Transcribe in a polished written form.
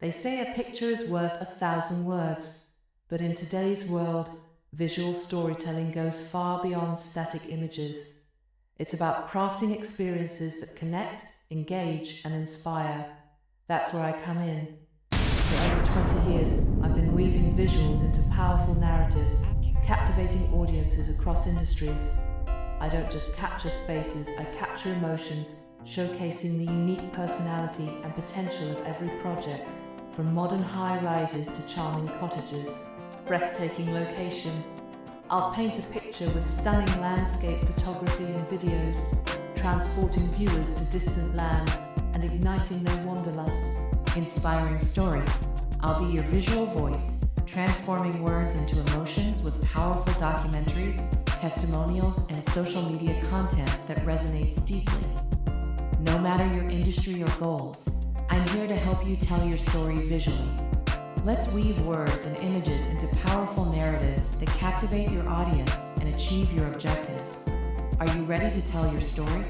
They say a picture is worth 1,000 words, but in today's world, visual storytelling goes far beyond static images. It's about crafting experiences that connect, engage, and inspire. That's where I come in. For over 20 years, I've been weaving visuals into powerful narratives, captivating audiences across industries. I don't just capture spaces, I capture emotions, showcasing the unique personality and potential of every project, from modern high-rises to charming cottages, breathtaking location. I'll paint a picture with stunning landscape photography and videos, transporting viewers to distant lands and igniting their wanderlust. Inspiring story. I'll be your visual voice, transforming words into emotions with powerful documentaries, testimonials, and social media content that resonates deeply. No matter your industry or goals, I'm here to help you tell your story visually. Let's weave words and images into powerful narratives that captivate your audience and achieve your objectives. Are you ready to tell your story?